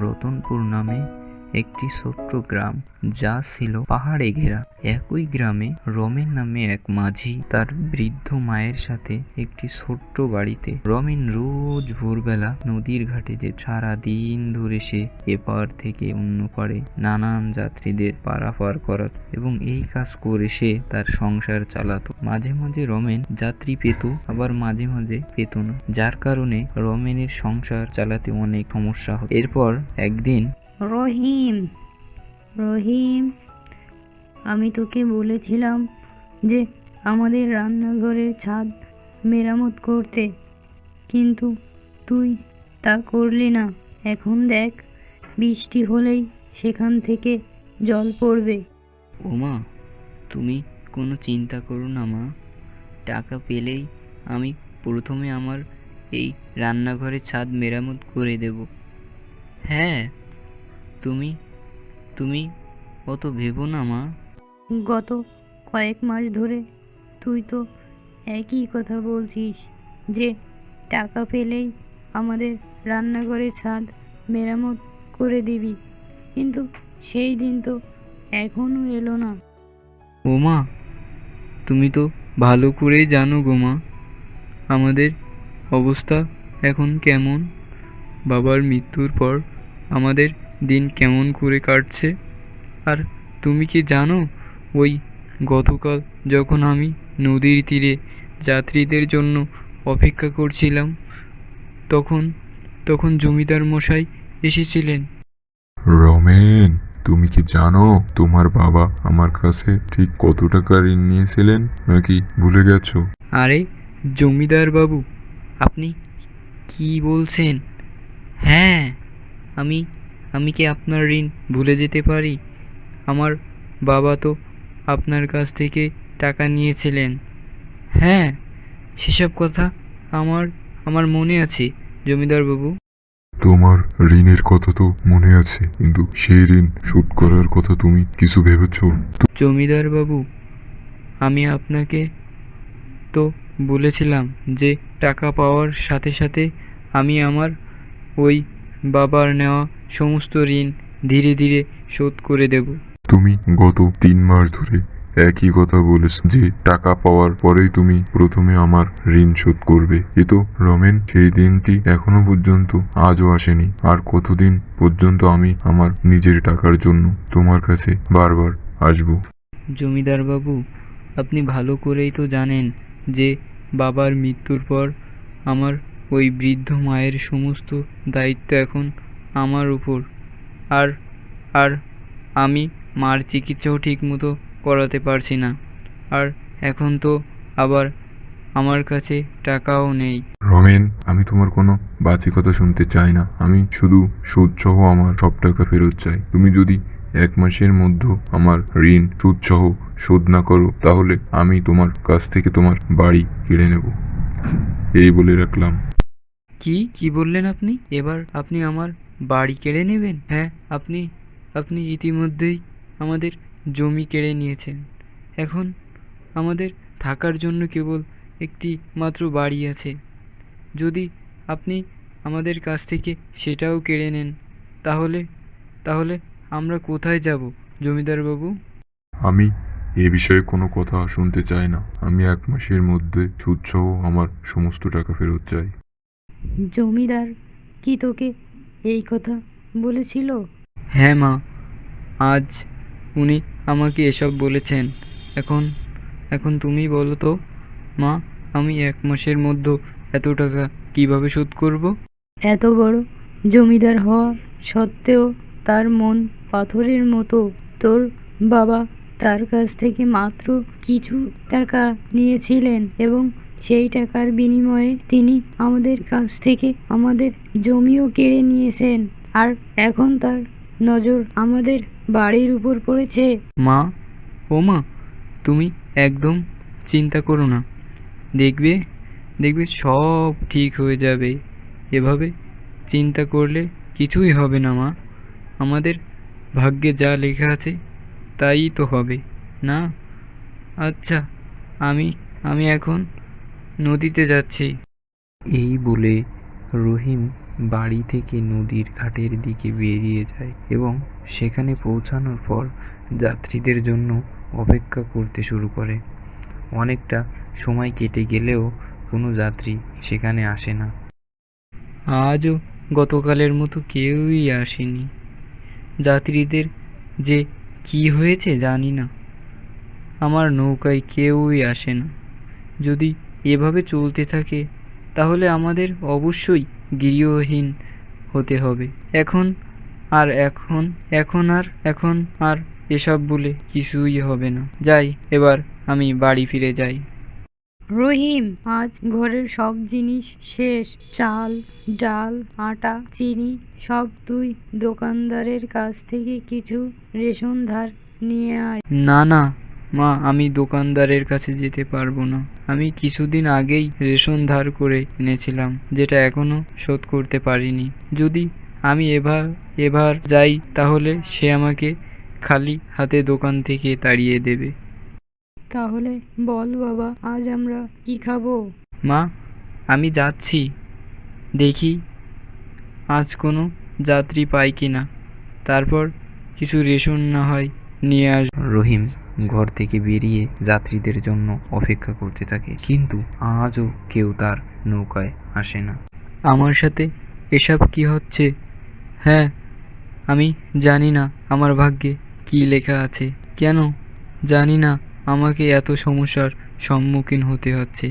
রতনপুর নামে একটি ছোট্ট গ্রাম, যা ছিল পাহাড়ে ঘেরা। একই গ্রামে রমেন নামে এক মাঝি তার বৃদ্ধ মায়ের সাথে একটি ছোট্ট বাড়িতে। রমেন রোজ ভোরবেলা নদীর ঘাটে যে সারা দিন ধরে সে এপার থেকে অন্য পারে নানান যাত্রীদের পারাপার করাত এবং এই কাজ করে সে তার সংসার চালাতো। মাঝে মাঝে রমেন যাত্রী পেত, আবার মাঝে মাঝে পেত না, যার কারণে রমেনের সংসার চালাতে অনেক সমস্যা হতো। এরপর একদিন রহিম, রহিম, আমি তোকে বলেছিলাম যে আমাদের রান্নাঘরের ছাদ মেরামত করতে, কিন্তু তুই তা করলি না। এখন দেখ, বৃষ্টি হলেই সেখান থেকে জল পড়বে। ওমা, তুমি কোনো চিন্তা করো না মা, টাকা পেলেই আমি প্রথমে আমার এই রান্নাঘরের ছাদ মেরামত করে দেব। হ্যাঁ, তুমি তুমি অত ভেবো না মা। গত কয়েক মাস ধরে তুই তো একই কথা বলছিস যে টাকা পেলেই আমাদের রান্নাঘরের ছাদ মেরামত করে দিবি, কিন্তু সেই দিন তো এখনও এলো না। ওমা, তুমি তো ভালো করেই জানো গো মা, আমাদের অবস্থা এখন কেমন। বাবার মৃত্যুর পর আমাদের দিন কেমন করে কাটছে। আর তুমি কি জানো, ওই গতকাল যখন আমি নদীর তীরে যাত্রীদের জন্য অপেক্ষা করছিলাম, তখন তখন জমিদার মশাই এসেছিলেন। রমেন, তুমি কি জানো তোমার বাবা আমার কাছে ঠিক কত টাকা ঋণ নিয়েছিলেন, নাকি ভুলে গেছো? আরে জমিদার বাবু, আপনি কি বলছেন? হ্যাঁ, আমি আমি কি আপনার ঋণ ভুলে যেতে পারি? আমার বাবা তো আপনার কাছ থেকে টাকা নিয়েছিলেন। হ্যাঁ, সেসব কথা আমার আমার মনে আছে জমিদার বাবু। তোমার ঋণের কথা তো মনে আছে, কিন্তু সেই ঋণ শোধ করার কথা তুমি কিছু ভেবেছো? জমিদার বাবু, আমি আপনাকে তো বলেছিলাম যে টাকা পাওয়ার সাথে সাথে আমি আমার ওই বাবার নেওয়া সমস্ত ঋণ ধীরে ধীরে শোধ করে দেব। তুমি গত 3 মাস ধরে একই কথা বলেছ যে টাকা পাওয়ার পরেই তুমি প্রথমে আমার ঋণ শোধ করবে। এ তো রমেন, সেই দিনটি এখনো পর্যন্ত আজও আসেনি। আর কতদিন পর্যন্ত আমি আমার নিজের টাকার জন্য তোমার কাছে বারবার আসবো? জমিদার বাবু, আপনি ভালো করেই তো জানেন যে বাবার মৃত্যুর পর আমার ওই বৃদ্ধ মায়ের সমস্ত দায়িত্ব এখন আমার উপর। আর আর আমি মার চিকিৎসাও ঠিকমতো করাতে পারছি না। আর এখন তো আবার আমার কাছে টাকাও নেই। রমেন, আমি তোমার কোনো বাজে কথা শুনতে চাই না। আমি শুধু সুদ সহ আমার সব টাকা ফেরত চাই। তুমি যদি 1 মাসের মধ্যে আমার ঋণ সুদ সহ শোধ না করো, তাহলে আমি তোমার কাছ থেকে তোমার বাড়ি কেড়ে নেব। এই বলে রাখলাম। কি বললেন আপনি? এবার আপনি আমার বাড়ি কেড়ে নেবেন? হ্যাঁ, আপনি আপনি ইতিমধ্যেই আমাদের জমি কেড়ে নিয়েছেন। এখন আমাদের থাকার জন্য কেবল একটি মাত্র বাড়ি আছে। যদি আপনি আমাদের কাছ থেকে সেটাও কেড়ে নেন, তাহলে তাহলে আমরা কোথায় যাব জমিদার বাবু? আমি এ বিষয়ে কোনো কথা শুনতে চাই না। আমি 1 মাসের মধ্যে সুদ সহ আমার সমস্ত টাকা ফেরত চাই। জমিদার কি তোকে এই কথা বলেছিল? হ্যাঁ মা, আজ উনি আমাকে এসব বলেছেন। এখন এখন তুমি বলো তো মা, আমি 1 মাসের মধ্যে এত টাকা কিভাবে শোধ করব? এত বড় জমিদার হওয়া সত্ত্বেও তার মন পাথরের মতো। তোর বাবা তার কাছ থেকে মাত্র কিছু টাকা নিয়েছিলেন এবং সেই টাকার বিনিময়ে তিনি আমাদের কাছ থেকে আমাদের জমিও কেড়ে নিয়েছেন। আর এখন তার নজর আমাদের বাড়ির উপর পড়েছে। মা, ও মা, তুমি একদম চিন্তা করো না। দেখবে দেখবে সব ঠিক হয়ে যাবে। এভাবে চিন্তা করলে কিছুই হবে না মা। আমাদের ভাগ্যে যা লেখা আছে তাই তো হবে, না? আচ্ছা, আমি আমি এখন নদীতে যাচ্ছি। এই বলে রহিম বাড়ি থেকে নদীর ঘাটের দিকে বেরিয়ে যায় এবং সেখানে পৌঁছানোর পর যাত্রীদের জন্য অপেক্ষা করতে শুরু করে। অনেকটা সময় কেটে গেলেও কোনো যাত্রী সেখানে আসে না। আজও গতকালের মতো কেউই আসেনি। যাত্রীদের যে কি হয়েছে জানি না, আমার নৌকায় কেউই আসে না। যদি এভাবে চলতে থাকে তাহলে আমাদের অবশ্যই গৃহহীন হতে হবে। এখন আর এসব বলে কিছুই হবে না। যাই, এবার আমি বাড়ি ফিরে যাই। রহিম, আজ ঘরের সব জিনিস শেষ। চাল, ডাল, আটা, চিনি সব তুই দোকানদারের কাছ থেকে কিছু রেশন ধার নিয়ে আয়। না না মা, আমি দোকানদারের কাছে যেতে পারবো না। আমি কিছুদিন আগেই রেশন ধার করে এনেছিলাম, যেটা এখনো শোধ করতে পারিনি। যদি আমি এবার যাই তাহলে সে আমাকে খালি হাতে দোকান থেকে তাড়িয়ে দেবে। তাহলে বল বাবা, আজ আমরা কি খাবো? মা, আমি যাচ্ছি, দেখি আজ কোনো যাত্রী পাই কিনা, তারপর কিছু রেশন না হয় নিয়ে আস। রহিম ঘর থেকে বেরিয়ে যাত্রীদের জন্য অপেক্ষা করতে থাকে, কিন্তু আজও কেউ তার নৌকায় আসে না। আমার সাথে এসব কি হচ্ছে? হ্যাঁ, আমি জানি না আমার ভাগ্যে কি লেখা আছে। কেন জানি না আমাকে এত সমস্যার সম্মুখীন হতে হচ্ছে।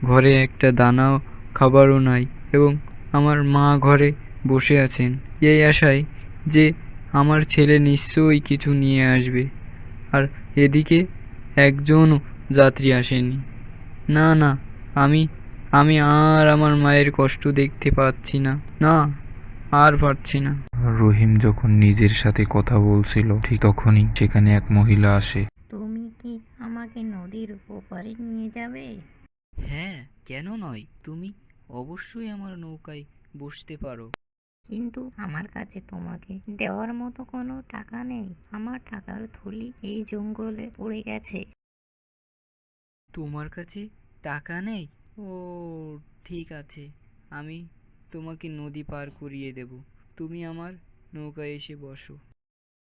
ঘরে একটা দানাও খাবারও নাই এবং আমার মা ঘরে বসে আছেন এই আশায় যে আমার ছেলে নিশ্চয়ই কিছু নিয়ে আসবে, আর এদিকে একজনও যাত্রী আসেনি। না না, আমি আমি আর আমার মায়ের কষ্ট দেখতে পাচ্ছি না, না আর পারছি না। রহিম যখন নিজের সাথে কথা বলছিল ঠিক তখনই সেখানে এক মহিলা আসে। তুমি কি আমাকে নদীর ওপারে নিয়ে যাবে? হ্যাঁ, কেন নয়, তুমি অবশ্যই আমার নৌকায় বসতে পারো। কিন্তু আমার কাছে তোমাকে দেওয়ার মতো কোনো টাকা নেই। আমার টাকার থলি এই জঙ্গলে পড়ে গেছে। তোমার কাছে টাকা নেই? ও ঠিক আছে, আমি তোমাকে নদী পার করিয়ে দেব। তুমি আমার নৌকায় এসে বসো।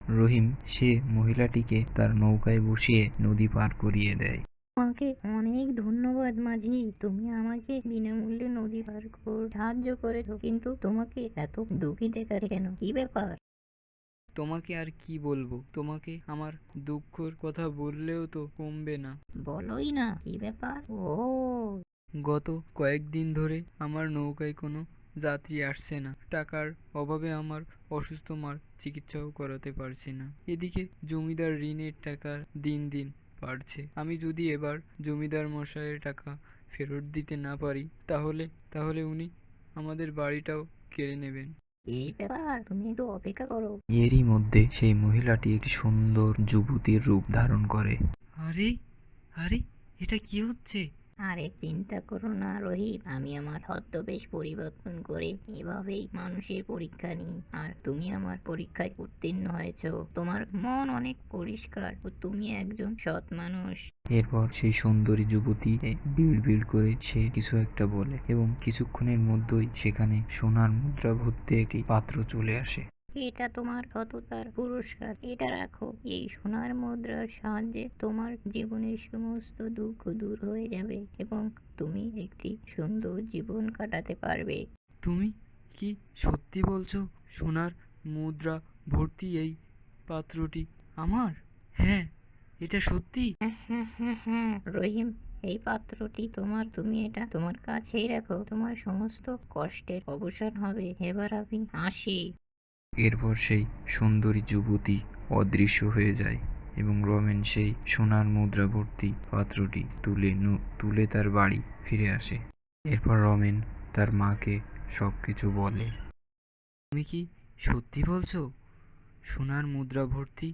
রহিম সে মহিলাটিকে তার নৌকায় বসিয়ে নদী পার করিয়ে দেয়। তোমাকে অনেক ধন্যবাদ মাঝি, তুমি আমাকে বিনামূল্যে নদী পার সাহায্য করেছো। কিন্তু তোমাকে এত দুঃখী দেখাচ্ছে কেন? কি ব্যাপার? তোমাকে আর কি বলবো, তোমাকে আমার দুঃখের কথা বললেও তো কমবে না। বলোই না, কি ব্যাপার? ও, গত কয়েকদিন ধরে আমার নৌকায় কোনো যাত্রী আসছে না। টাকার অভাবে আমার অসুস্থ মার চিকিৎসাও করাতে পারছি না। এদিকে জমিদার ঋণের টাকা দিন দিন বাড়ছে। আমি যদি এবার জমিদার মশাইয়ের টাকা ফেরত দিতে না পারি তাহলে উনি আমাদের বাড়িটাও কেড়ে নেবেন। এই ব্যাপার, তুমি একটু অপেক্ষা করো। এরই মধ্যে সেই মহিলাটি একটি সুন্দর যুবতীর রূপ ধারণ করে। আরে আরে, এটা কি হচ্ছে? আরে চিন্তা করো না রহিম, আমি আমার ছদ্মবেশ পরিবর্তন করে এভাবেই মানুষের পরীক্ষা নিই। আর তুমি আমার পরীক্ষায় উত্তীর্ণ হয়েছো। তোমার মন অনেক পরিষ্কার ও তুমি একজন সৎ মানুষ। এরপর সেই সুন্দরী যুবতী বিড়বিড় করে সে কিছু একটা বলে এবং কিছুক্ষণের মধ্যেই সেখানে সোনার মুদ্রা ভর্তি একটি পাত্র চলে আসে। এটা তোমার সততার পুরস্কার, এটা রাখো। এই সোনার মুদ্রার সাহায্যে তোমার জীবনের সমস্ত দুঃখ দূর হয়ে যাবে এবং তুমি একটি সুন্দর জীবন কাটাতে পারবে। তুমি কি সত্যি বলছো? সোনার মুদ্রা ভর্তি এই পাত্রটি আমার? হ্যাঁ, এটা সত্যি। হ্যাঁ রহিম, এই পাত্রটি তোমার। তুমি এটা তোমার কাছেই রাখো। তোমার সমস্ত কষ্টের অবসান হবে। এবার আমি আসি। এরপর সেই সুন্দরী যুবতী অদৃশ্য হয়ে যায় এবং রমেন সেই সোনার মুদ্রা ভর্তি পাত্রটি তুলে তার বাড়ি ফিরে আসে। এরপর রমেন তার মাকে সবকিছু বলে। তুমি কি সত্যি বলছো? সোনার মুদ্রা ভর্তি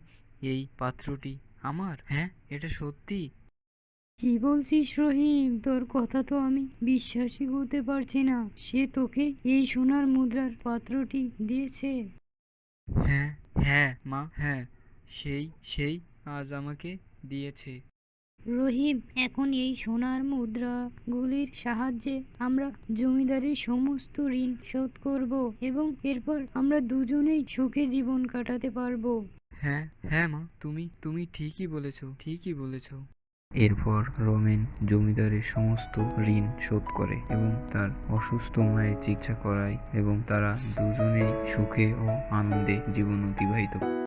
এই পাত্রটি আমার? হ্যাঁ, এটা সত্যি। কি বলছিস রহিম? তোর কথা তো আমি বিশ্বাসই করতে পারছি না। সে তোকে এই সোনার মুদ্রার পাত্রটি দিয়েছে? হ্যাঁ হ্যাঁ মা, হ্যাঁ, সেই সেই আজ আমাকে দিয়েছে। রহিম, এখন এই সোনার মুদ্রাগুলির সাহায্যে আমরা জমিদারের সমস্ত ঋণ শোধ করব এবং এরপর আমরা দুজনেই সুখে জীবন কাটাতে পারবো। হ্যাঁ হ্যাঁ মা, তুমি ঠিকই বলেছো। এরপর রমেন জমিদারের সমস্ত ঋণ শোধ করে এবং তার অসুস্থ মায়ের চিকিৎসা করায় এবং তারা দুজনেই সুখে ও আনন্দে জীবন অতিবাহিত